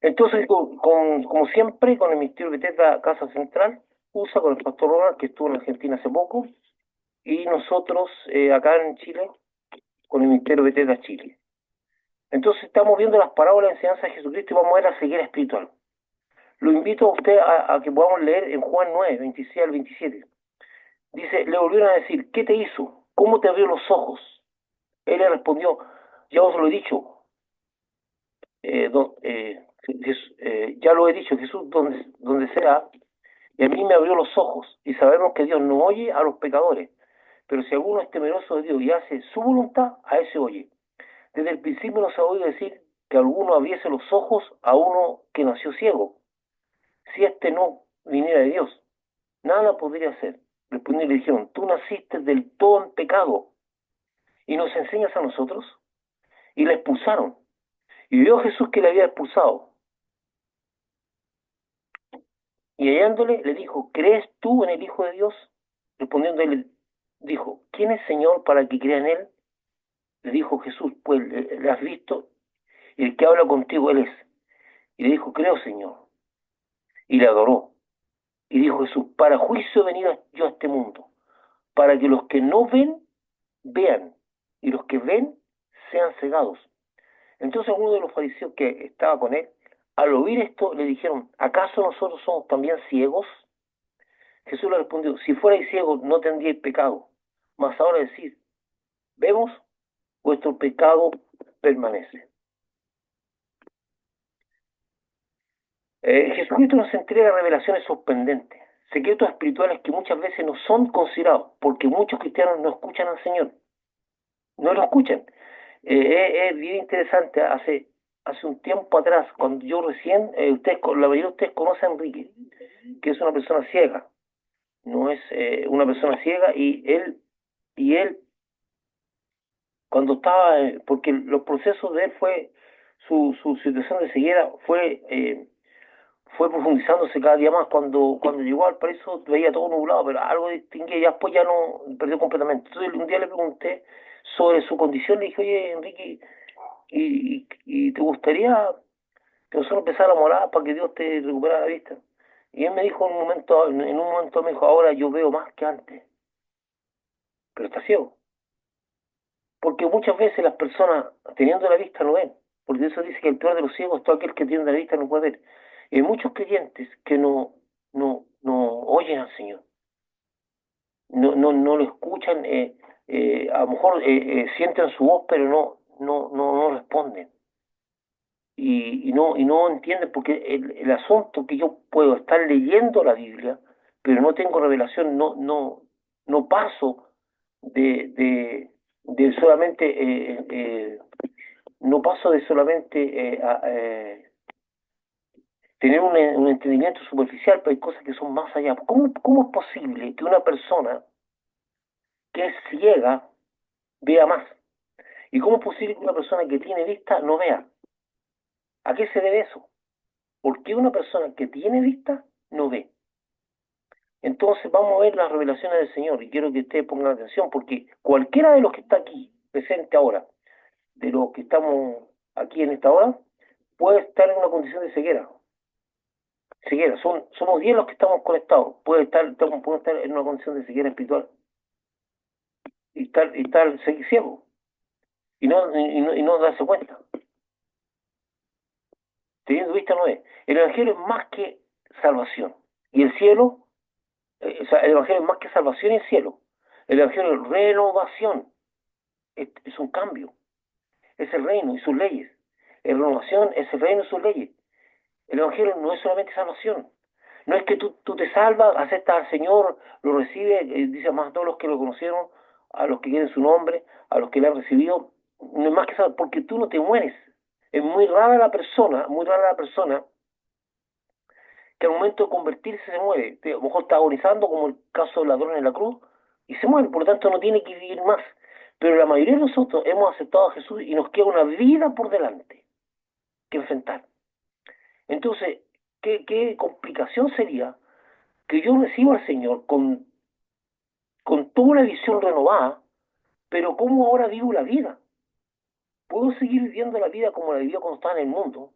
Entonces, como siempre, con el Ministerio de Bethesda Casa Central, USA, con el pastor Ronald, que estuvo en Argentina hace poco, y nosotros acá en Chile, con el Ministerio de Bethesda Chile. Entonces, estamos viendo las parábolas de enseñanza de Jesucristo y vamos a ver la ceguera espiritual. Lo invito a usted a que podamos leer en Juan 9, 26 al 27. Dice, le volvieron a decir, ¿qué te hizo? ¿Cómo te abrió los ojos? Él le respondió, ya os lo he dicho, ya lo he dicho, Jesús, donde sea, y a mí me abrió los ojos, y sabemos que Dios no oye a los pecadores, pero si alguno es temeroso de Dios y hace su voluntad, a ese oye. Desde el principio nos ha oído decir que alguno abriese los ojos a uno que nació ciego. Si este no viniera de Dios, nada podría hacer. Respondieron y le dijeron, tú naciste del todo en pecado y nos enseñas a nosotros. Y la expulsaron. Y vio Jesús que le había expulsado. Y hallándole, le dijo, ¿crees tú en el Hijo de Dios? Respondiendo él, dijo, ¿quién es Señor para que crea en él? Le dijo Jesús, pues le has visto, y el que habla contigo él es. Y le dijo, creo, Señor. Y le adoró. Y dijo Jesús, para juicio he venido yo a este mundo, para que los que no ven, vean, y los que ven, sean cegados. Entonces uno de los fariseos que estaba con él, al oír esto, le dijeron, ¿acaso nosotros somos también ciegos? Jesús le respondió, si fuerais ciegos no tendríais pecado, mas ahora decís, vemos, vuestro pecado permanece. Jesucristo nos entrega revelaciones sorprendentes, secretos espirituales que muchas veces no son considerados, porque muchos cristianos no escuchan al Señor, no lo escuchan. Es bien interesante, hace un tiempo atrás, cuando yo recién, la mayoría de ustedes conocen a Enrique, que es una persona ciega, no es una persona ciega, y él cuando estaba, porque los procesos de él su situación de ceguera fue profundizándose cada día más. Cuando llegó al paraíso veía todo nublado, pero algo distinguía, y después ya no, perdió completamente. Entonces un día le pregunté sobre su condición, le dije, oye, Enrique, ¿y te gustaría que nosotros empezáramos a orar para que Dios te recuperara la vista? Y él me dijo en un momento me dijo, ahora yo veo más que antes, pero está ciego. Porque muchas veces las personas, teniendo la vista, no ven. Porque eso dice que el peor de los ciegos es todo aquel que tiene la vista no puede ver. Y hay muchos creyentes que no oyen al Señor, no lo escuchan, a lo mejor sienten su voz, pero no responden. Y no entienden, porque el asunto que yo puedo estar leyendo la Biblia, pero no tengo revelación, no paso de solamente no paso de solamente tener un entendimiento superficial, pero hay cosas que son más allá. ¿Cómo es posible que una persona que es ciega vea más? ¿Y cómo es posible que una persona que tiene vista no vea? ¿A qué se debe eso? ¿Por qué una persona que tiene vista no ve? Entonces vamos a ver las revelaciones del Señor y quiero que ustedes pongan atención porque cualquiera de los que está aquí presente ahora, de los que estamos aquí en esta hora, puede estar en una condición de ceguera. Ceguera, somos 10 los que estamos conectados. Puede estar en una condición de ceguera espiritual y estar ciego y no darse cuenta. Teniendo vista no es. El Evangelio es más que salvación. Y el cielo, o sea, el Evangelio es más que salvación y el cielo. El Evangelio es renovación, es un cambio. Es el reino y sus leyes. La renovación es el reino y sus leyes. El Evangelio no es solamente salvación. No es que tú te salvas, aceptas al Señor, lo recibes, dice más a todos los que lo conocieron, a los que quieren su nombre, a los que le han recibido. No es más que salvar, porque tú no te mueres. Es muy rara la persona que al momento de convertirse se muere. A lo mejor está agonizando, como el caso del ladrón en la cruz, y se muere, por lo tanto no tiene que vivir más. Pero la mayoría de nosotros hemos aceptado a Jesús y nos queda una vida por delante que enfrentar. Entonces, ¿qué complicación sería que yo reciba al Señor con toda una visión renovada, pero cómo ahora vivo la vida? ¿Puedo seguir viviendo la vida como la vivía cuando estaba en el mundo?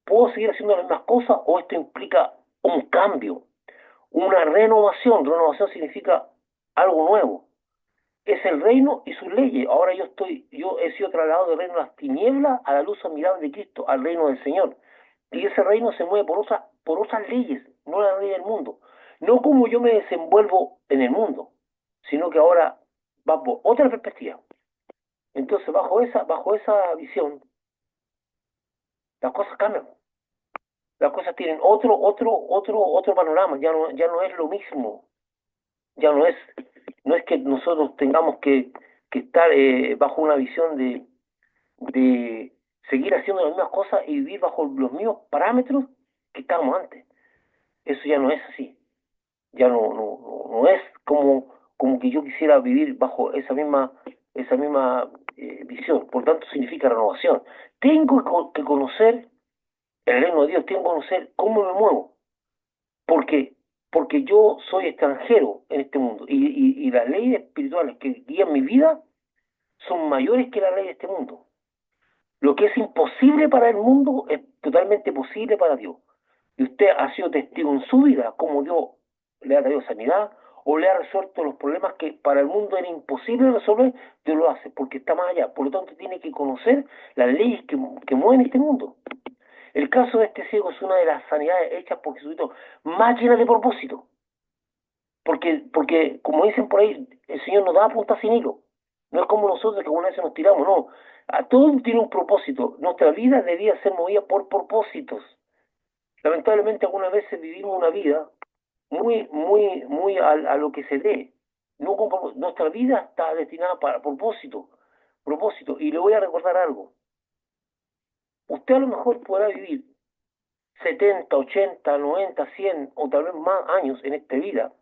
¿Puedo seguir haciendo las mismas cosas o esto implica un cambio, una renovación? Renovación significa algo nuevo. Es el reino y sus leyes. Ahora yo he sido trasladado del reino de las tinieblas a la luz admirable de Cristo, al reino del Señor. Y ese reino se mueve por otras leyes, no la ley del mundo. No como yo me desenvuelvo en el mundo, sino que ahora va por otra perspectiva. Entonces, bajo esa visión, las cosas cambian. Las cosas tienen otro panorama. Ya no es lo mismo. Ya no es que nosotros tengamos que estar bajo una visión de seguir haciendo las mismas cosas y vivir bajo los mismos parámetros que estábamos antes. Eso ya no es así. Ya no es como que yo quisiera vivir bajo esa misma visión. Por tanto, significa renovación. Tengo que conocer el reino de Dios, tengo que conocer cómo me muevo, porque, porque yo soy extranjero en este mundo y las leyes espirituales que guían mi vida son mayores que la ley de este mundo. Lo que es imposible para el mundo es totalmente posible para Dios. Y usted ha sido testigo en su vida cómo Dios le ha traído sanidad o le ha resuelto los problemas que para el mundo era imposible resolver. Dios lo hace porque está más allá. Por lo tanto, tiene que conocer las leyes que mueven este mundo. El caso de este ciego es una de las sanidades hechas por Jesucristo más llenas de propósito. Porque, como dicen por ahí, el Señor nos da punta sin hilo. No es como nosotros que alguna vez nos tiramos, no. A todo tiene un propósito. Nuestra vida debía ser movida por propósitos. Lamentablemente algunas veces vivimos una vida muy a lo que se dé. No nuestra vida está destinada para propósito. Propósito. Y le voy a recordar algo. Usted a lo mejor podrá vivir 70, 80, 90, 100 o tal vez más años en esta vida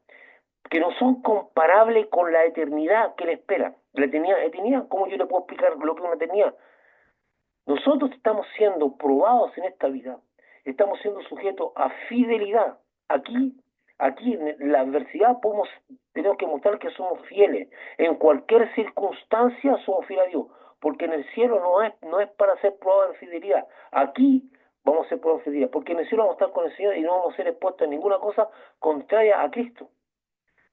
que no son comparables con la eternidad que le espera. La eternidad, ¿cómo yo le puedo explicar lo que es una eternidad? Nosotros estamos siendo probados en esta vida, estamos siendo sujetos a fidelidad. Aquí, aquí en la adversidad tenemos que mostrar que somos fieles. En cualquier circunstancia somos fieles a Dios, porque en el cielo no es para ser probados en fidelidad. Aquí vamos a ser probados en fidelidad, porque en el cielo vamos a estar con el Señor y no vamos a ser expuestos a ninguna cosa contraria a Cristo.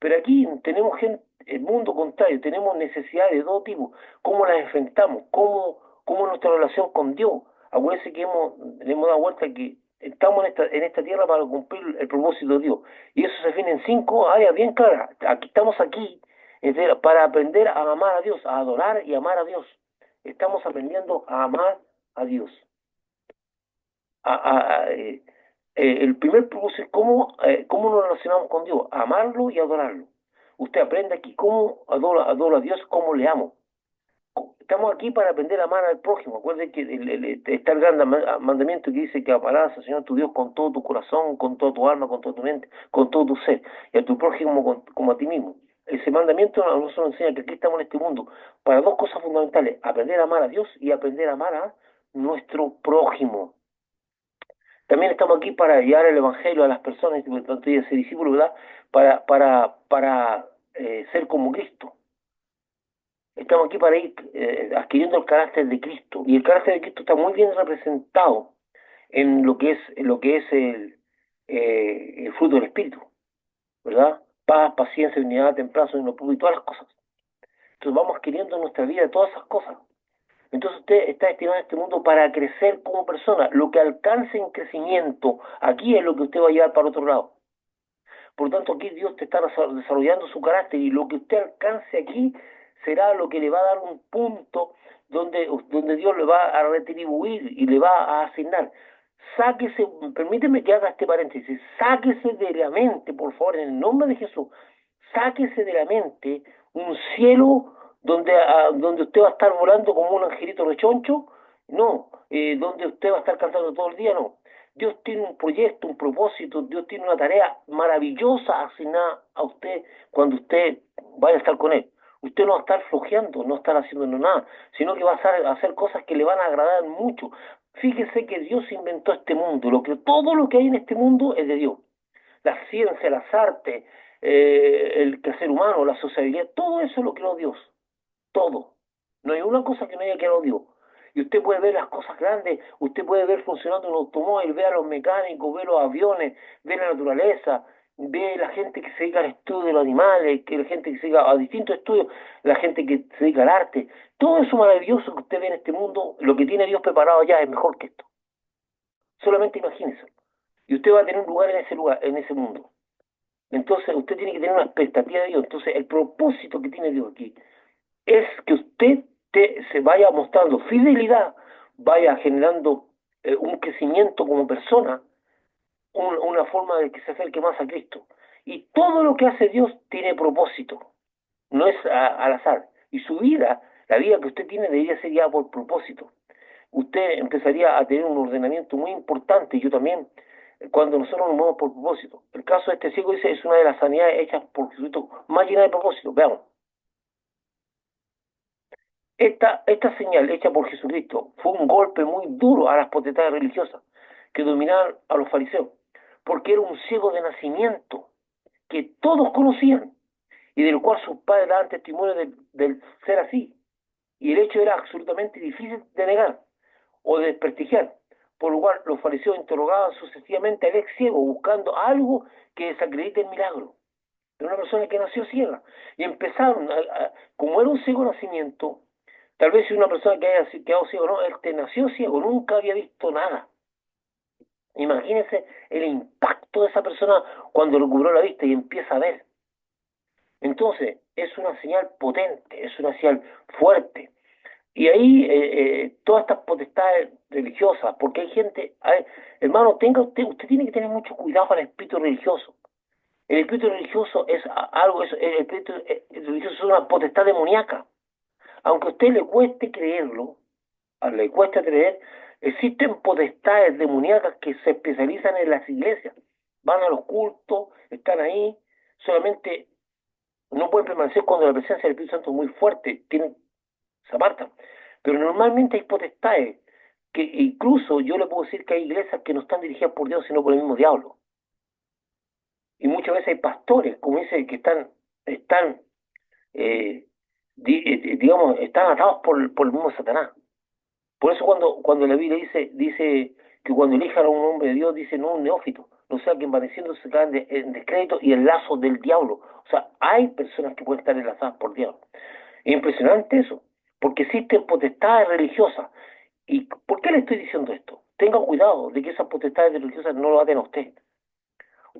Pero aquí tenemos gente, el mundo contrario, tenemos necesidades de todo tipo. ¿Cómo las enfrentamos? ¿Cómo es nuestra relación con Dios? Acuérdense que le hemos dado vuelta que estamos en esta tierra para cumplir el propósito de Dios. Y eso se define en 5 áreas bien claras. Estamos aquí para aprender a amar a Dios, a adorar y amar a Dios. Estamos aprendiendo a amar a Dios. El primer propósito es cómo nos relacionamos con Dios, amarlo y adorarlo. Usted aprende aquí cómo adoro a Dios, cómo le amo. Estamos aquí para aprender a amar al prójimo. Acuérdense que está el gran mandamiento que dice que amarás al Señor tu Dios con todo tu corazón, con toda tu alma, con toda tu mente, con todo tu ser, y a tu prójimo como a ti mismo. Ese mandamiento a nosotros nos enseña que aquí estamos en este mundo para dos cosas fundamentales: aprender a amar a Dios y aprender a amar a nuestro prójimo. También estamos aquí para llevar el Evangelio a las personas, y por tanto, y ser discípulos, ¿verdad? Para ser como Cristo. Estamos aquí para ir adquiriendo el carácter de Cristo. Y el carácter de Cristo está muy bien representado en lo que es el fruto del Espíritu, ¿verdad? Paz, paciencia, unidad, templanza, y todas las cosas. Entonces vamos adquiriendo en nuestra vida todas esas cosas. Entonces usted está destinado a este mundo para crecer como persona. Lo que alcance en crecimiento aquí es lo que usted va a llevar para otro lado. Por lo tanto, aquí Dios te está desarrollando su carácter y lo que usted alcance aquí será lo que le va a dar un punto donde Dios le va a retribuir y le va a asignar. Sáquese, permíteme que haga este paréntesis, sáquese de la mente, por favor, en el nombre de Jesús, sáquese de la mente un cielo donde usted va a estar volando como un angelito rechoncho, no, donde usted va a estar cantando todo el día, no. Dios tiene un proyecto, un propósito, Dios tiene una tarea maravillosa asignada a usted cuando usted vaya a estar con Él. Usted no va a estar flojeando, no va a estar haciendo nada, sino que va a hacer cosas que le van a agradar mucho. Fíjese que Dios inventó este mundo, todo lo que hay en este mundo es de Dios. La ciencia, las artes, el ser humano, la sociabilidad, todo eso lo creó Dios, todo. No hay una cosa que no haya creado Dios. Y usted puede ver las cosas grandes, usted puede ver funcionando un automóvil, ver a los mecánicos, ver los aviones, ver la naturaleza, ve la gente que se dedica al estudio de los animales, que la gente que se dedica a distintos estudios, la gente que se dedica al arte. Todo eso maravilloso que usted ve en este mundo, lo que tiene Dios preparado ya es mejor que esto. Solamente imagínese. Y usted va a tener un lugar, en ese mundo. Entonces usted tiene que tener una expectativa de Dios. Entonces el propósito que tiene Dios aquí es que usted se vaya mostrando fidelidad, vaya generando un crecimiento como persona, una forma de que se acerque más a Cristo. Y todo lo que hace Dios tiene propósito, no es al azar. Y su vida, la vida que usted tiene, debería ser ya por propósito. Usted empezaría a tener un ordenamiento muy importante, y yo también, cuando nosotros nos movemos por propósito. El caso de este ciego dice es una de las sanidades hechas por Jesucristo más llena de propósito. Veamos. Esta señal hecha por Jesucristo fue un golpe muy duro a las potestades religiosas que dominaban a los fariseos, porque era un ciego de nacimiento que todos conocían y del cual sus padres daban testimonio del ser así. Y el hecho era absolutamente difícil de negar o de desprestigiar, por lo cual los fariseos interrogaban sucesivamente al ex ciego buscando algo que desacredite el milagro de una persona que nació ciega. Y empezaron, como era un ciego de nacimiento, tal vez si una persona que haya quedado ciego, no, este nació ciego, nunca había visto nada. Imagínense el impacto de esa persona cuando recuperó la vista y empieza a ver. Entonces, es una señal potente, es una señal fuerte. Y ahí todas estas potestades religiosas, porque hay gente, hermano, usted tiene que tener mucho cuidado con el espíritu religioso. El espíritu religioso es algo, el espíritu religioso es una potestad demoníaca. Aunque a usted le cueste creerlo, le cueste creer, existen potestades demoníacas que se especializan en las iglesias. Van a los cultos, están ahí, solamente no pueden permanecer cuando la presencia del Espíritu Santo es muy fuerte, se apartan. Pero normalmente hay potestades que incluso yo le puedo decir que hay iglesias que no están dirigidas por Dios, sino por el mismo diablo. Y muchas veces hay pastores, como dice, que están eh, digamos, están atados por el mismo Satanás. Por eso cuando la Biblia dice que cuando elijan a un hombre de Dios, dice no un neófito, no sea que envaneciendo se caen en descrédito y en lazos del diablo. O sea, hay personas que pueden estar enlazadas por diablo. Es impresionante eso, porque existen potestades religiosas. ¿Y por qué le estoy diciendo esto? Tenga cuidado de que esas potestades religiosas no lo aten a usted.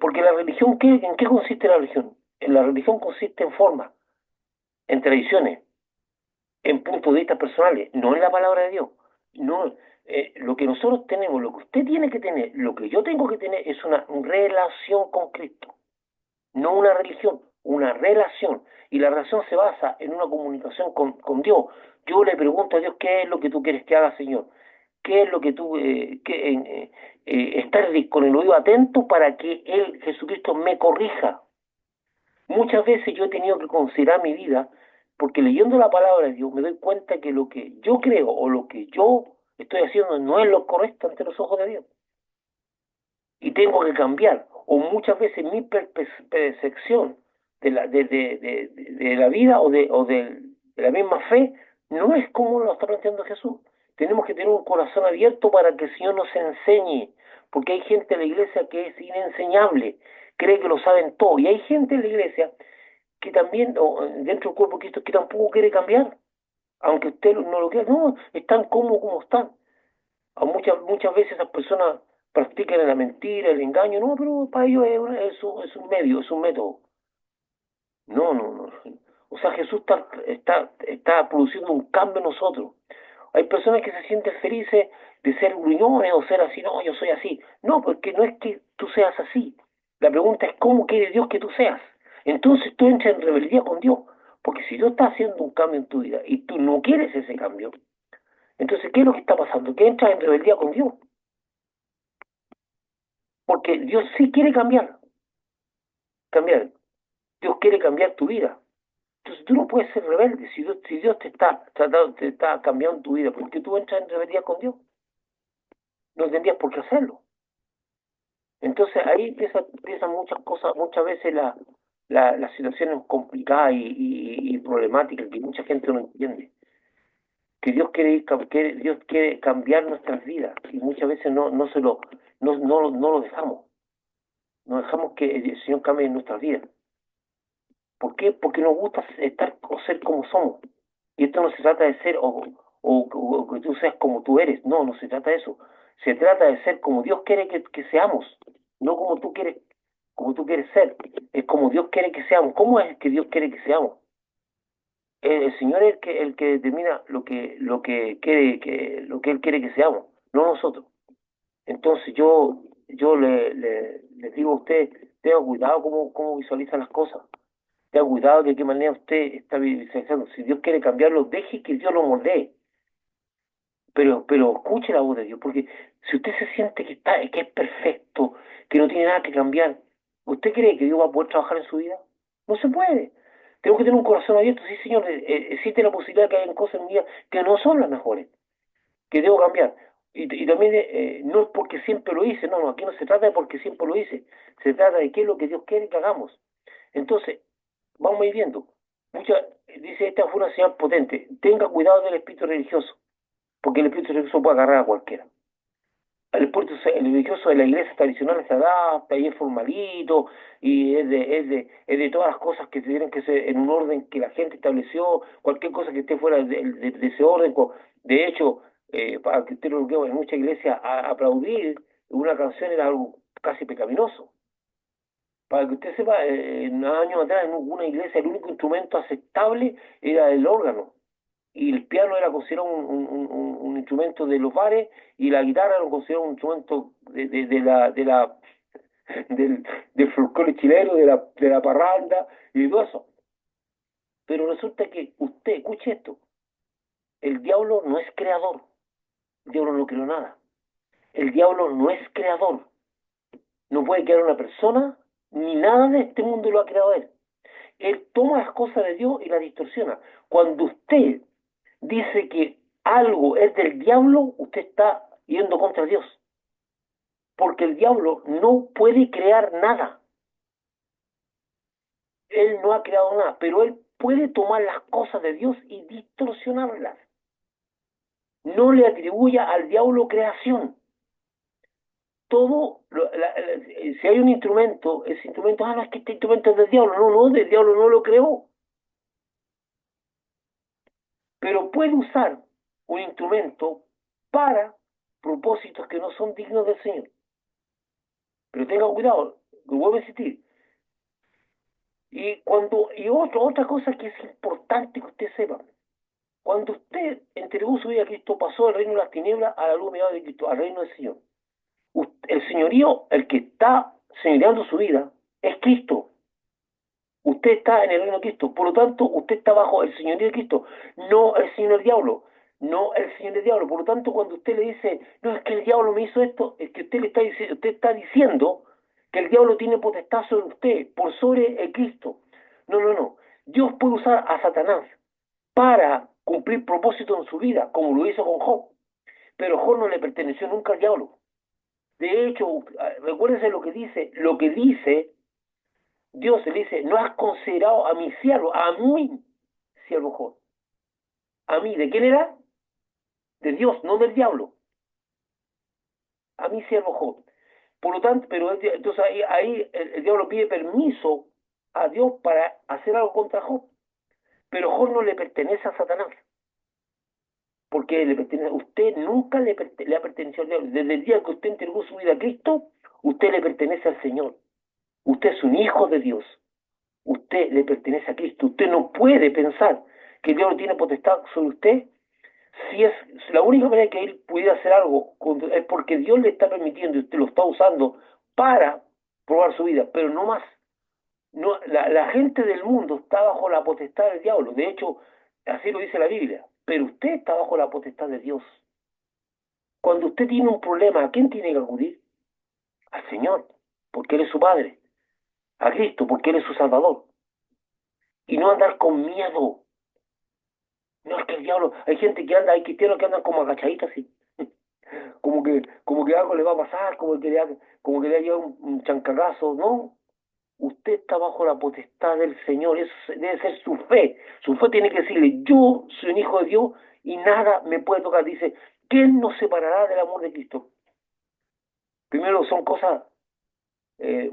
Porque la religión, ¿en qué consiste la religión? La religión consiste en formas, en tradiciones, en puntos de vista personales, no en la palabra de Dios. No, lo que nosotros tenemos, lo que usted tiene que tener, lo que yo tengo que tener es una relación con Cristo, no una religión, una relación. Y la relación se basa en una comunicación con Dios. Yo le pregunto a Dios, ¿qué es lo que tú quieres que haga, Señor? ¿Qué es lo que tú, estar con el oído atento para que Él, Jesucristo, me corrija? Muchas veces yo he tenido que considerar mi vida porque leyendo la palabra de Dios me doy cuenta que lo que yo creo o lo que yo estoy haciendo no es lo correcto ante los ojos de Dios. Y tengo que cambiar. O muchas veces mi percepción de la vida de la misma fe no es como lo está planteando Jesús. Tenemos que tener un corazón abierto para que el Señor nos enseñe, porque hay gente en la iglesia que es inenseñable, cree que lo saben todo, y hay gente en la iglesia que también, o dentro del cuerpo de Cristo, que tampoco quiere cambiar, aunque usted no lo quiera, no, están como están. Muchas veces esas personas practican la mentira, el engaño, no, pero para ellos es un medio, es un método. No, no, no. O sea, Jesús está produciendo un cambio en nosotros. Hay personas que se sienten felices de ser gruñones o ser así, no, yo soy así. No, porque no es que tú seas así. La pregunta es cómo quiere Dios que tú seas. Entonces tú entras en rebeldía con Dios. Porque si Dios está haciendo un cambio en tu vida y tú no quieres ese cambio, entonces ¿qué es lo que está pasando? Que entras en rebeldía con Dios. Porque Dios sí quiere cambiar. Dios quiere cambiar tu vida. Entonces tú no puedes ser rebelde. Si Dios te está cambiando tu vida, porque tú entras en rebeldía con Dios. No tendrías por qué hacerlo. Entonces ahí empiezan muchas cosas, muchas veces las situaciones complicadas y problemáticas que mucha gente no entiende. que Dios quiere cambiar nuestras vidas y muchas veces no lo dejamos, no dejamos que el Señor cambie nuestras vidas. ¿Por qué? Porque nos gusta estar o ser como somos. Y esto no se trata de ser o que tú seas como tú eres. No, no se trata de eso. Se trata de ser como Dios quiere que seamos, no como tú quieres ser. Es como Dios quiere que seamos. ¿Cómo es que Dios quiere que seamos? El Señor es el que determina lo que Él quiere que seamos, no nosotros. Entonces yo le digo a usted, tenga cuidado cómo visualiza las cosas. Tenga cuidado de qué manera usted está visualizando. Si Dios quiere cambiarlo, deje que Dios lo moldee. Pero escuche la voz de Dios, porque si usted se siente que es perfecto, que no tiene nada que cambiar, ¿usted cree que Dios va a poder trabajar en su vida? No se puede. Tengo que tener un corazón abierto. Sí, Señor, existe la posibilidad de que hayan cosas en mi vida que no son las mejores, que debo cambiar. Y también no es porque siempre lo hice, no, aquí no se trata de porque siempre lo hice, se trata de qué es lo que Dios quiere que hagamos. Entonces, vamos a ir viendo. Dice, esta fue una señal potente. Tenga cuidado del espíritu religioso, porque el espíritu religioso puede agarrar a cualquiera. El religioso de la iglesia tradicional se adapta y es formalito y es de todas las cosas que tienen que ser en un orden que la gente estableció, cualquier cosa que esté fuera de ese orden. De hecho, para que usted lo vea en muchas iglesias, aplaudir una canción era algo casi pecaminoso. Para que usted sepa, en años atrás en una iglesia el único instrumento aceptable era el órgano y el piano era considerado un instrumento de los bares y la guitarra era considerado un instrumento del folclore chileno, de la parranda y de todo eso. Pero resulta que usted, escuche esto, el diablo no es creador, el diablo no creó nada, el diablo no es creador, no puede crear una persona, ni nada de este mundo lo ha creado él. Él toma las cosas de Dios y las distorsiona. Cuando usted dice que algo es del diablo, usted está yendo contra Dios. Porque el diablo no puede crear nada. Él no ha creado nada, pero él puede tomar las cosas de Dios y distorsionarlas. No le atribuya al diablo creación. Si hay un instrumento, ese instrumento, no, es que este instrumento es del diablo. No, no, del diablo no lo creó. Pero puede usar un instrumento para propósitos que no son dignos del Señor. Pero tenga cuidado, lo vuelvo a insistir. Otra cosa que es importante que usted sepa, cuando usted entregó su vida a Cristo, pasó del reino de las tinieblas a la luz de Cristo, al reino del Señor. El señorío, el que está señoreando su vida, es Cristo. Usted está en el reino de Cristo, por lo tanto, usted está bajo el señorío de Cristo, no el señor del diablo, no el señor del diablo. Por lo tanto, cuando usted le dice, no, es que el diablo me hizo esto, es que usted está diciendo que el diablo tiene potestad sobre usted, por sobre el Cristo. No, no, no. Dios puede usar a Satanás para cumplir propósitos en su vida, como lo hizo con Job. Pero Job no le perteneció nunca al diablo. De hecho, recuérdense lo que dice Dios le dice, no has considerado a mi siervo, a mi siervo Job. A mí, ¿de quién era? De Dios, no del diablo. A mi siervo Job. Por lo tanto, entonces ahí el diablo pide permiso a Dios para hacer algo contra Job. Pero Job no le pertenece a Satanás. Porque usted nunca le ha pertenecido al diablo. Desde el día que usted entregó su vida a Cristo, usted le pertenece al Señor. Usted es un hijo de Dios. Usted le pertenece a Cristo. Usted no puede pensar que Dios tiene potestad sobre usted. Si es la única manera que él pudiera hacer algo es porque Dios le está permitiendo y usted lo está usando para probar su vida, pero no más. No, la gente del mundo está bajo la potestad del diablo. De hecho, así lo dice la Biblia. Pero usted está bajo la potestad de Dios. Cuando usted tiene un problema, ¿a quién tiene que acudir? Al Señor, porque Él es su Padre. A Cristo, porque Él es su Salvador. Y no andar con miedo. No, es que el diablo, hay cristianos que andan como agachaditos así, como que algo le va a pasar, como que le ha llevado un chancagazo, no, usted está bajo la potestad del Señor, eso debe ser su fe. Su fe tiene que decirle, yo soy un hijo de Dios y nada me puede tocar. Dice, ¿quién nos separará del amor de Cristo? Primero son cosas, eh,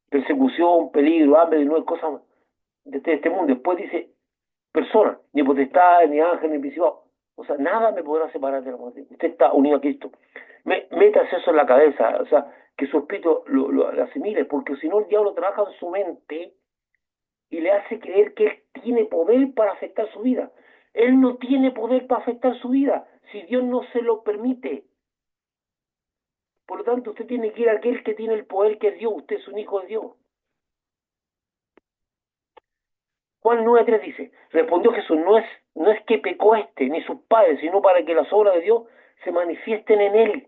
persecución, peligro, hambre, no es cosas de este mundo. Después dice, personas, ni potestad, ni ángel, ni principado. O sea, nada me podrá separar del amor de Cristo. Usted está unido a Cristo. Métase eso en la cabeza, o sea, que su espíritu lo asimile, porque si no el diablo trabaja en su mente y le hace creer que él tiene poder para afectar su vida. Él no tiene poder para afectar su vida si Dios no se lo permite. Por lo tanto, usted tiene que ir a aquel que tiene el poder, que es Dios. Usted es un hijo de Dios. Juan 9:3 dice, respondió Jesús, no es que pecó este ni sus padres, sino para que las obras de Dios se manifiesten en él.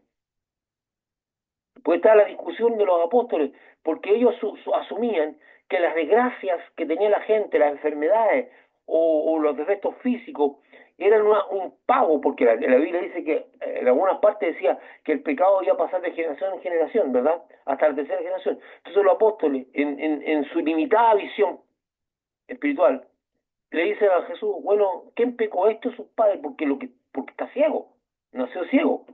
Puede estar la discusión de los apóstoles, porque ellos asumían que las desgracias que tenía la gente, las enfermedades o los defectos físicos, eran un pago, porque la Biblia dice que en algunas partes decía que el pecado iba a pasar de generación en generación, ¿verdad? Hasta la tercera generación. Entonces los apóstoles, en su limitada visión espiritual, le dicen a Jesús, bueno, ¿quién pecó esto? Sus padres, porque está ciego, nació ciego.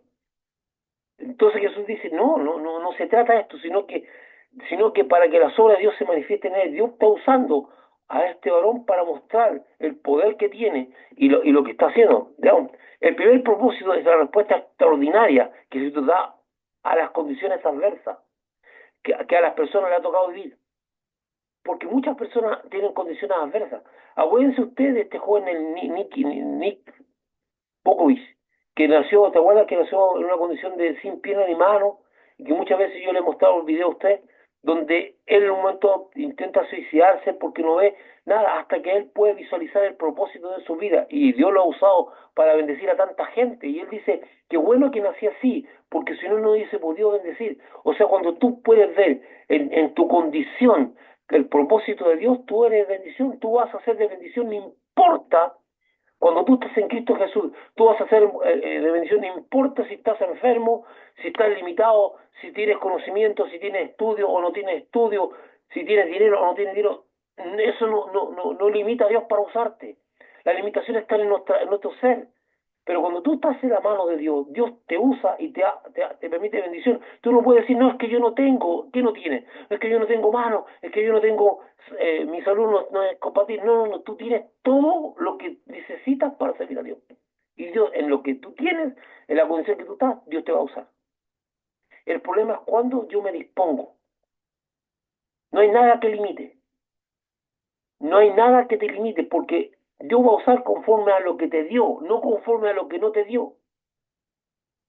Entonces Jesús dice, no se trata de esto, sino que para que las obras de Dios se manifiesten en él, Dios está usando a este varón para mostrar el poder que tiene y lo que está haciendo. Digamos, el primer propósito es la respuesta extraordinaria que se da a las condiciones adversas que a las personas le ha tocado vivir. Porque muchas personas tienen condiciones adversas. Acuérdense ustedes de este joven, el Nick Popovich, que nació, ¿te acuerdas que nació en una condición de sin pierna ni mano? Y que muchas veces yo le he mostrado el video a usted, donde él en un momento intenta suicidarse porque no ve nada, hasta que él puede visualizar el propósito de su vida. Y Dios lo ha usado para bendecir a tanta gente. Y él dice, qué bueno que nací así, porque si no, no hubiese podido bendecir. O sea, cuando tú puedes ver en tu condición el propósito de Dios, tú eres bendición, tú vas a ser de bendición, no importa. Cuando tú estás en Cristo Jesús, tú vas a ser de bendición, no importa si estás enfermo, si estás limitado, si tienes conocimiento, si tienes estudio o no tienes estudio, si tienes dinero o no tienes dinero. Eso no limita a Dios para usarte. La limitación está en nuestro ser. Pero cuando tú estás en la mano de Dios, Dios te usa y te permite bendición. Tú no puedes decir, no, es que yo no tengo. ¿Qué no tienes? Es que yo no tengo mano, es que yo no tengo, mi salud no es compatible. No, tú tienes todo lo que necesitas para servir a Dios. Y Dios, en lo que tú tienes, en la condición que tú estás, Dios te va a usar. El problema es cuando yo me dispongo. No hay nada que limite. No hay nada que te limite porque Dios va a usar conforme a lo que te dio, no conforme a lo que no te dio.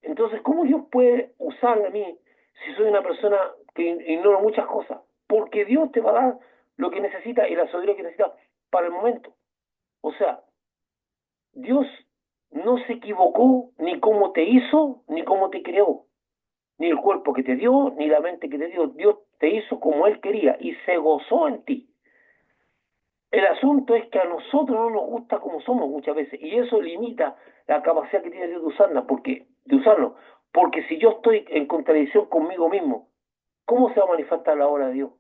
Entonces, ¿cómo Dios puede usarme a mí si soy una persona que ignoro muchas cosas? Porque Dios te va a dar lo que necesita y la sabiduría que necesita para el momento. O sea, Dios no se equivocó ni cómo te hizo, ni cómo te creó, ni el cuerpo que te dio, ni la mente que te dio. Dios te hizo como Él quería y se gozó en ti. El asunto es que a nosotros no nos gusta como somos muchas veces y eso limita la capacidad que tiene Dios de usarlo, porque si yo estoy en contradicción conmigo mismo, ¿cómo se va a manifestar la obra de Dios?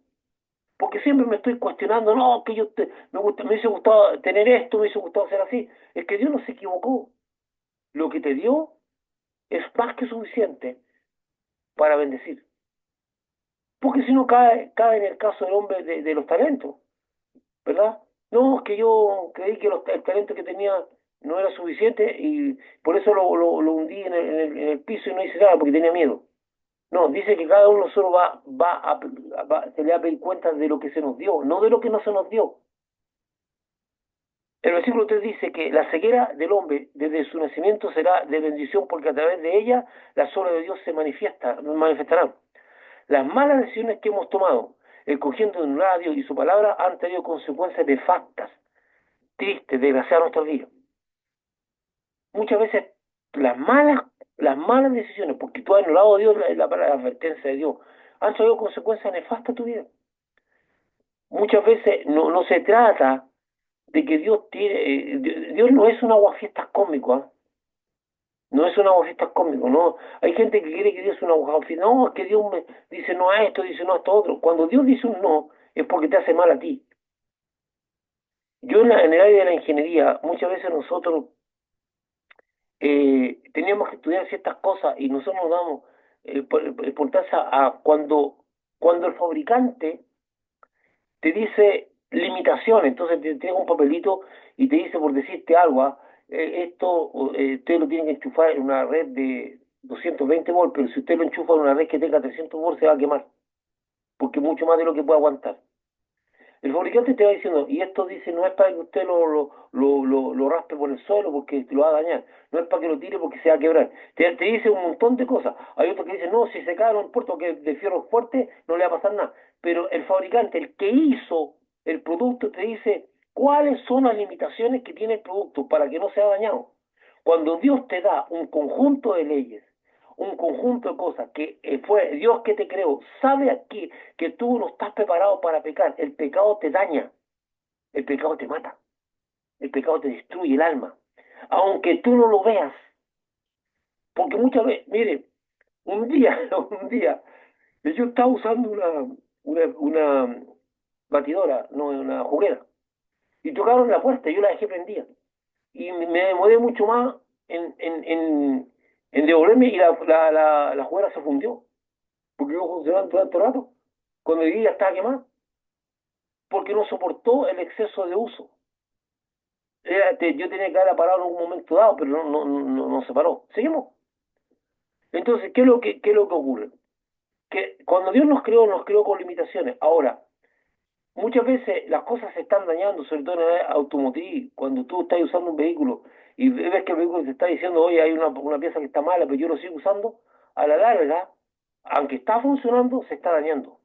Porque siempre me estoy cuestionando, no, que me hubiese gustado tener esto, me hubiese gustado ser así. Es que Dios no se equivocó. Lo que te dio es más que suficiente para bendecir. Porque si no cae en el caso del hombre de los talentos. ¿Verdad? No, es que yo creí que el talento que tenía no era suficiente y por eso lo hundí en el piso y no hice nada porque tenía miedo. No, dice que cada uno solo se le va a pedir cuenta de lo que se nos dio, no de lo que no se nos dio. El versículo 3 dice que la ceguera del hombre desde su nacimiento será de bendición porque a través de ella las obras de Dios manifestarán. Las malas decisiones que hemos tomado, escogiendo un radio y su palabra, han tenido consecuencias nefastas, tristes, desgraciadas nuestras vidas. Muchas veces las malas, las malas decisiones, porque tú has anulado a Dios la advertencia de Dios, han traído consecuencias nefastas a tu vida. Muchas veces no se trata de que Dios no es un aguafiestas cómico, ¿eh? No es un aguafiestas cómico, no. Hay gente que quiere que Dios es un aguafiestas, no, es que Dios me dice no a esto, dice no a esto otro. Cuando Dios dice un no, es porque te hace mal a ti. Yo en el área de la ingeniería, muchas veces nosotros teníamos que estudiar ciertas cosas y nosotros nos damos importancia a cuando el fabricante te dice limitaciones, entonces te entrega un papelito y te dice, por decirte algo, esto usted lo tiene que enchufar en una red de 220 volts, pero si usted lo enchufa en una red que tenga 300 volts se va a quemar, porque es mucho más de lo que puede aguantar. El fabricante te va diciendo, y esto dice, no es para que usted lo raspe por el suelo porque te lo va a dañar, no es para que lo tire porque se va a quebrar. Te dice un montón de cosas. Hay otros que dicen, no, si se cae en el puerto que de fierro fuerte no le va a pasar nada. Pero el fabricante, el que hizo el producto, te dice cuáles son las limitaciones que tiene el producto para que no sea dañado. Cuando Dios te da un conjunto de leyes, un conjunto de cosas que fue Dios que te creó, sabe aquí que tú no estás preparado para pecar. El pecado te daña, el pecado te mata, el pecado te destruye el alma. Aunque tú no lo veas, porque muchas veces, mire, un día, un día, yo estaba usando una batidora, no, una juguera, y tocaron la puerta, y yo la dejé prendida. Y me demoré mucho más en devolverme y la juguera se fundió, porque yo funcionando todo el rato. Cuando llegué ya estaba quemada, porque no soportó el exceso de uso. Yo tenía que haberla parado en algún momento dado, pero no se paró. Seguimos. Entonces, ¿qué es lo que ocurre? Que cuando Dios nos creó con limitaciones. Ahora, muchas veces las cosas se están dañando, sobre todo en la automotriz, cuando tú estás usando un vehículo y ves que el vehículo te está diciendo, oye, hay una pieza que está mala, pero yo lo sigo usando, a la larga, aunque está funcionando, se está dañando.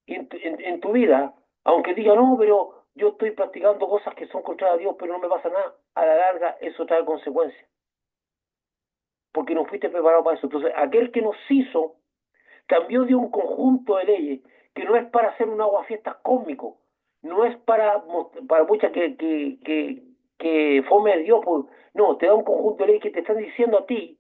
Y en tu vida, aunque diga, no, pero yo estoy practicando cosas que son contra a Dios, pero no me pasa nada, a la larga eso trae consecuencias, porque no fuiste preparado para eso. Entonces, aquel que nos hizo cambió de un conjunto de leyes que no es para hacer un aguafiestas cósmico, no es para mucha que fome a Dios, pues, no, te da un conjunto de leyes que te están diciendo a ti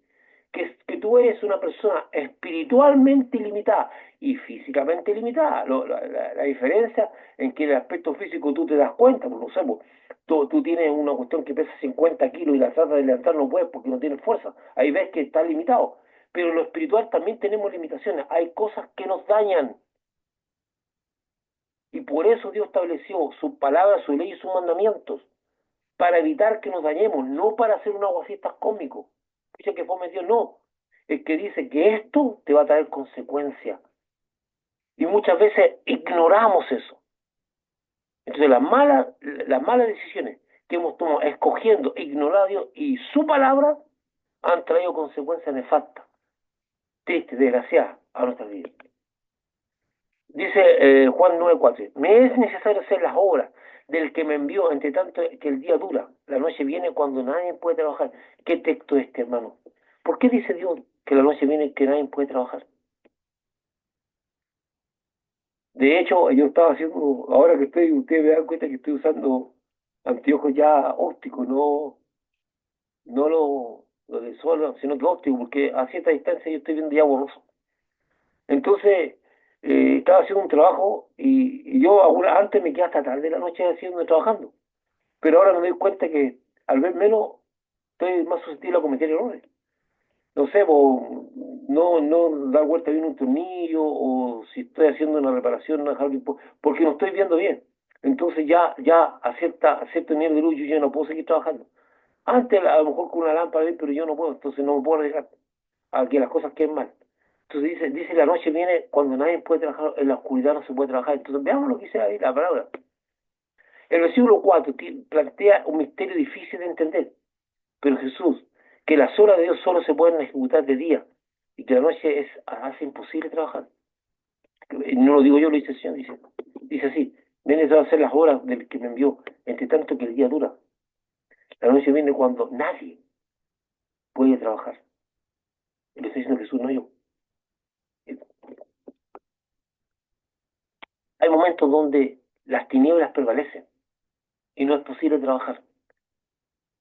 que tú eres una persona espiritualmente limitada y físicamente limitada. La diferencia en que el aspecto físico tú te das cuenta, pues no sé, pues, tú tienes una cuestión que pesa 50 kilos y la tratas de levantar no puedes porque no tienes fuerza. Ahí ves que está limitado. Pero en lo espiritual también tenemos limitaciones. Hay cosas que nos dañan. Y por eso Dios estableció su palabra, su ley y sus mandamientos. Para evitar que nos dañemos, no para hacer un aguafiestas cómico. Dice que fome Dios, no. El que dice que esto te va a traer consecuencias. Y muchas veces ignoramos eso. Entonces las malas decisiones que hemos tomado escogiendo ignorar a Dios y su palabra han traído consecuencias nefastas, tristes, desgraciadas a nuestras vidas. Dice Juan 9:4, me es necesario hacer las obras del que me envió, entre tanto que el día dura, la noche viene cuando nadie puede trabajar. ¿Qué texto es este, hermano? ¿Por qué dice Dios que la noche viene que nadie puede trabajar? De hecho, yo estaba haciendo, ahora que estoy, ustedes me dan cuenta que estoy usando anteojos ya ópticos, no lo de sol, sino que óptico, porque a cierta distancia yo estoy viendo ya borroso. Entonces, estaba haciendo un trabajo y yo antes me quedaba hasta tarde de la noche haciendo trabajando, pero ahora me doy cuenta que al ver menos estoy más susceptible a cometer errores. No sé, no dar vuelta bien un tornillo o si estoy haciendo una reparación, porque no estoy viendo bien. Entonces ya a cierto nivel de luz yo ya no puedo seguir trabajando. Antes a lo mejor con una lámpara, pero yo no puedo, entonces no me puedo arriesgar a que las cosas queden mal. Entonces dice la noche viene cuando nadie puede trabajar, en la oscuridad no se puede trabajar. Entonces veamos lo que dice ahí la palabra. El versículo 4 plantea un misterio difícil de entender, pero Jesús, que las obras de Dios solo se pueden ejecutar de día y que la noche hace imposible trabajar. No lo digo yo, lo dice el Señor, dice así, viene a hacer las obras del que me envió, entre tanto que el día dura. La noche viene cuando nadie puede trabajar. Lo está diciendo Jesús, no yo. Hay momentos donde las tinieblas prevalecen y no es posible trabajar.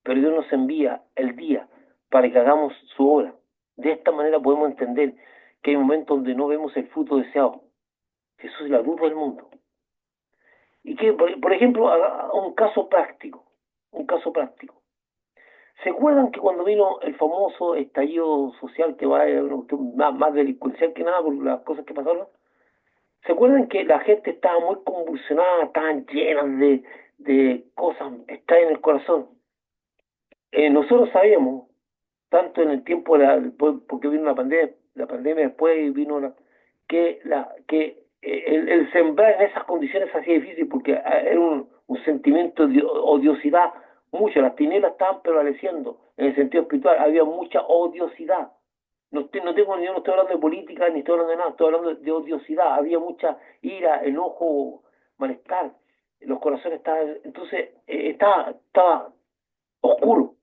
Pero Dios nos envía el día para que hagamos su obra. De esta manera podemos entender que hay momentos donde no vemos el fruto deseado Jesús es la luz del mundo. Y que, por ejemplo, un caso práctico, un caso práctico. ¿Se acuerdan que cuando vino el famoso estallido social que va a una cuestión más delincuencial que nada por las cosas que pasaron? ¿Se acuerdan que la gente estaba muy convulsionada, estaban llenas de cosas extrañas en el corazón? Nosotros sabíamos, tanto en el tiempo, porque vino la pandemia después y vino que el sembrar en esas condiciones hacía difícil porque era un sentimiento de odiosidad, mucho, las tinieblas estaban prevaleciendo en el sentido espiritual, había mucha odiosidad. No tengo, yo no estoy hablando de política ni estoy hablando de nada, estoy hablando de odiosidad, había mucha ira, enojo, malestar, los corazones estaban, entonces estaba oscuro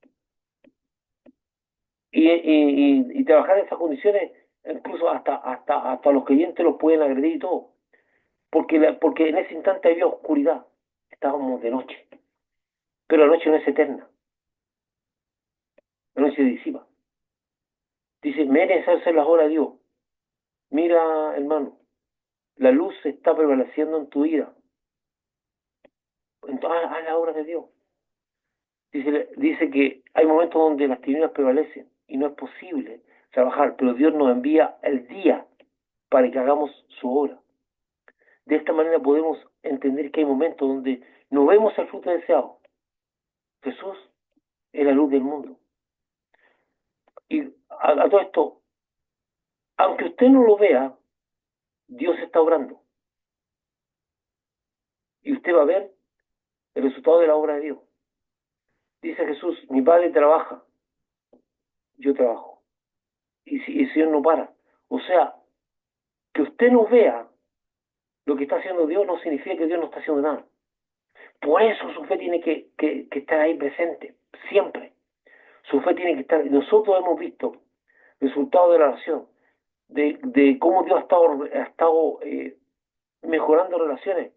y trabajar en esas condiciones, incluso hasta los creyentes los pueden agredir y todo, porque en ese instante había oscuridad, estábamos de noche, pero la noche no es eterna, la noche se disipa. Dice, me es necesario hacer las obras de Dios. Mira, hermano, la luz está prevaleciendo en tu vida, entonces haz la obra de Dios. Dice que hay momentos donde las tinieblas prevalecen y no es posible trabajar, pero Dios nos envía el día para que hagamos su obra. De esta manera podemos entender que hay momentos donde no vemos el fruto deseado. Jesús es la luz del mundo. Y a todo esto, aunque usted no lo vea, Dios está obrando. Y usted va a ver el resultado de la obra de Dios. Dice Jesús, mi Padre trabaja, yo trabajo. Y el Señor no para. O sea, que usted no vea lo que está haciendo Dios no significa que Dios no está haciendo nada. Por eso su fe tiene que estar ahí presente, siempre. Su fe tiene que estar. Nosotros hemos visto resultados de la oración, de cómo Dios ha estado mejorando relaciones.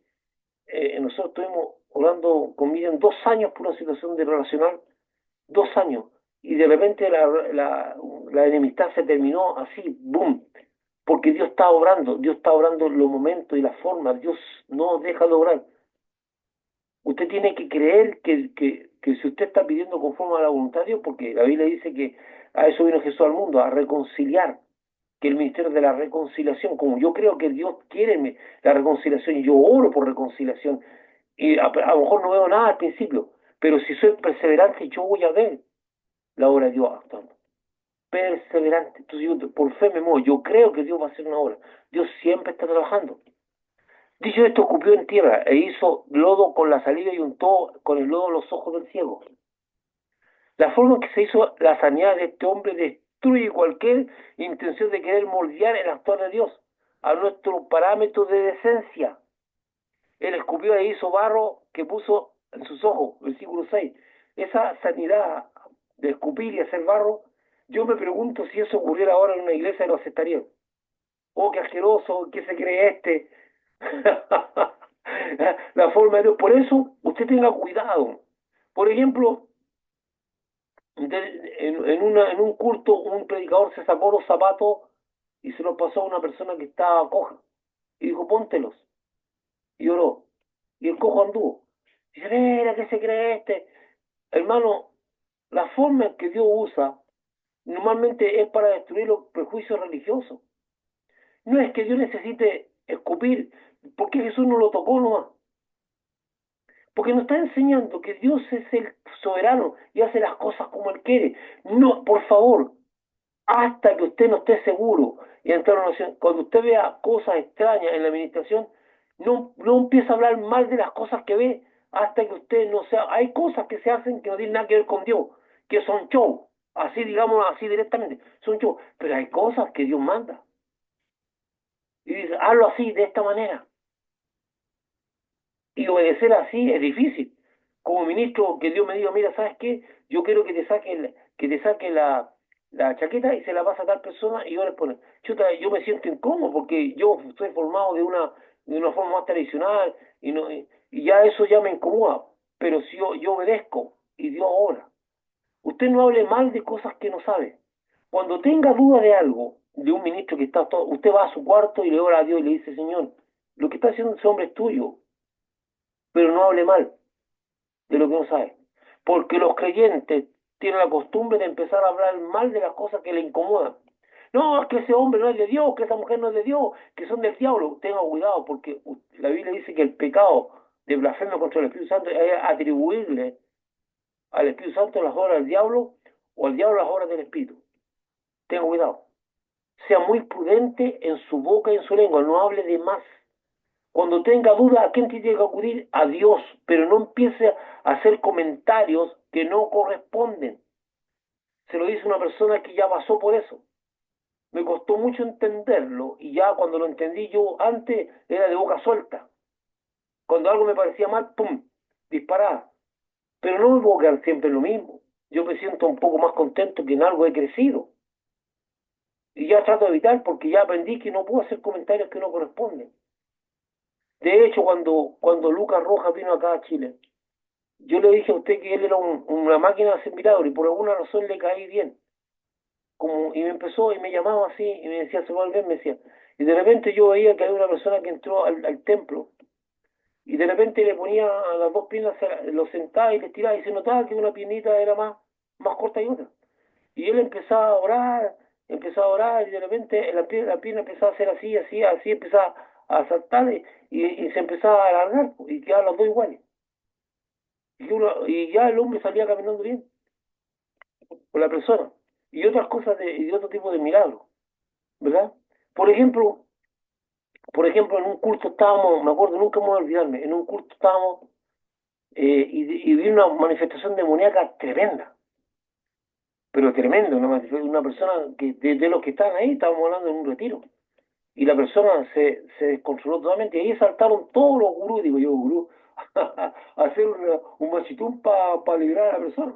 Nosotros estuvimos orando con Miriam 2 años por una situación de relacional, 2 años, y de repente la enemistad se terminó así, boom, porque Dios está obrando los momentos y las formas, Dios no deja de obrar. Usted tiene que creer que si usted está pidiendo conforme a la voluntad de Dios, porque la Biblia dice que a eso vino Jesús al mundo, a reconciliar, que el ministerio de la reconciliación, como yo creo que Dios quiere la reconciliación, y yo oro por reconciliación, y a lo mejor no veo nada al principio, pero si soy perseverante, yo voy a ver la obra de Dios actuando. Perseverante. Entonces yo por fe me muevo, yo creo que Dios va a hacer una obra. Dios siempre está trabajando. Dicho esto, escupió en tierra e hizo lodo con la saliva y untó con el lodo los ojos del ciego. La forma en que se hizo la sanidad de este hombre destruye cualquier intención de querer moldear el actuar de Dios a nuestro parámetro de decencia. Él escupió e hizo barro que puso en sus ojos, versículo 6. Esa sanidad de escupir y hacer barro, yo me pregunto si eso ocurriera ahora en una iglesia, lo aceptarían. Oh, qué asqueroso, ¿qué se cree este? La forma de Dios. Por eso, usted tenga cuidado. Por ejemplo, en un culto, un predicador se sacó los zapatos y se los pasó a una persona que estaba coja. Y dijo, póntelos. Y oró. Y el cojo anduvo. Dice, mira, ¿qué se cree este? Hermano, la forma en que Dios usa normalmente es para destruir los prejuicios religiosos. No es que Dios necesite escupir, porque Jesús no lo tocó nomás. Porque nos está enseñando que Dios es el soberano y hace las cosas como Él quiere. No, por favor, hasta que usted no esté seguro y entrar en una oración, cuando usted vea cosas extrañas en la administración, no empiece a hablar mal de las cosas que ve hasta que usted no sea. Hay cosas que se hacen que no tienen nada que ver con Dios, que son show, así digamos, así directamente, son show, pero hay cosas que Dios manda. Y dice, hazlo así, de esta manera. Y obedecer así es difícil. Como ministro, que Dios me diga, mira, ¿sabes qué? Yo quiero que te saque la chaqueta y se la vas a tal persona y yo les pone, chuta, yo me siento incómodo porque yo estoy formado de una forma más tradicional y ya eso ya me incomoda. Pero si yo obedezco y Dios obra, usted no hable mal de cosas que no sabe. Cuando tenga duda de algo, de un ministro que está todo, usted va a su cuarto y le ora a Dios y le dice, Señor, Lo que está haciendo ese hombre es tuyo, pero no hable mal de lo que no sabe. Porque los creyentes tienen la costumbre de empezar a hablar mal de las cosas que le incomodan. No, es que ese hombre no es de Dios, que esa mujer no es de Dios, que son del diablo. Tenga cuidado, porque la Biblia dice que el pecado de blasfemia contra el Espíritu Santo es atribuirle al Espíritu Santo las obras del diablo o al diablo las obras del Espíritu. Tenga cuidado. Sea muy prudente en su boca y en su lengua, no hable de más. Cuando tenga duda, ¿a quién tiene que acudir? A Dios, pero no empiece a hacer comentarios que no corresponden. Se lo dice una persona que ya pasó por eso. Me costó mucho entenderlo y ya cuando lo entendí yo antes era de boca suelta. Cuando algo me parecía mal, ¡pum!, disparaba. Pero no me puedo quedar siempre en lo mismo. Yo me siento un poco más contento que en algo he crecido. Y ya trato de evitar porque ya aprendí que no puedo hacer comentarios que no corresponden. De hecho, cuando Lucas Rojas vino acá a Chile, yo le dije a usted que él era una máquina de hacer milagros y por alguna razón le caí bien. Como, y me empezó y me llamaba así y me decía, se va a ver, me decía. Y de repente yo veía que había una persona que entró al templo y de repente le ponía a las dos piernas, lo sentaba y le tiraba y se notaba que una piernita era más corta que otra. Y él empezaba a orar y de repente la pierna empezaba a hacer así, así, así, empezaba a saltar y se empezaba a alargar y quedaban los dos iguales. Y ya el hombre salía caminando bien con la persona. Y otras cosas y otro tipo de milagros, ¿verdad? Por ejemplo, en un culto estábamos, me acuerdo, nunca me voy a olvidarme, en un culto estábamos y vi una manifestación demoníaca tremenda, pero tremenda, una persona que de los que estaban ahí, estábamos hablando en un retiro, y la persona se descontroló totalmente, y ahí saltaron todos los gurús, digo yo, gurú, a hacer un machitún para liberar a la persona.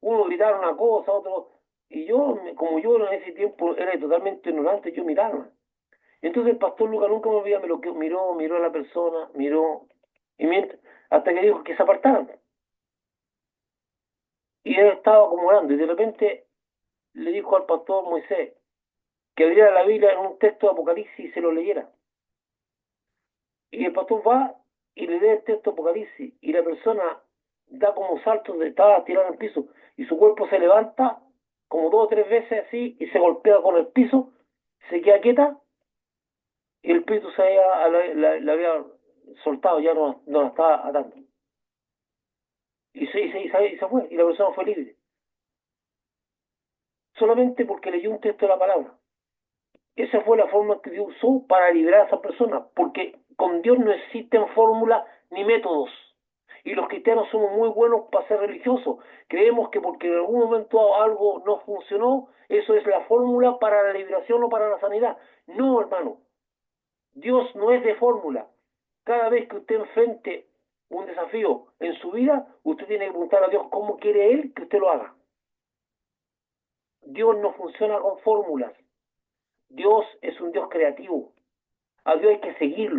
Uno gritaba una cosa, otro, y yo, como yo en ese tiempo era totalmente ignorante, yo miraba. Entonces el pastor Lucas nunca me olvida, me lo que miró a la persona, miró, y hasta que dijo que se apartaran. Y él estaba acomodando, y de repente le dijo al pastor Moisés que abriera la Biblia en un texto de Apocalipsis y se lo leyera. Y el pastor va y le lee el texto de Apocalipsis, y la persona da como saltos, estaba tirada en el piso, y su cuerpo se levanta como dos o tres veces así, y se golpea con el piso, se queda quieta, y el espíritu la había soltado, ya no la estaba atando. Y se fue, y la persona fue libre. Solamente porque leyó un texto de la palabra. Esa fue la forma que Dios usó para liberar a esa persona, porque con Dios no existen fórmulas ni métodos. Y los cristianos somos muy buenos para ser religiosos. Creemos que porque en algún momento algo no funcionó, eso es la fórmula para la liberación o para la sanidad. No, hermano. Dios no es de fórmula. Cada vez que usted enfrente un desafío en su vida, usted tiene que preguntar a Dios cómo quiere Él que usted lo haga. Dios no funciona con fórmulas. Dios es un Dios creativo. A Dios hay que seguirlo.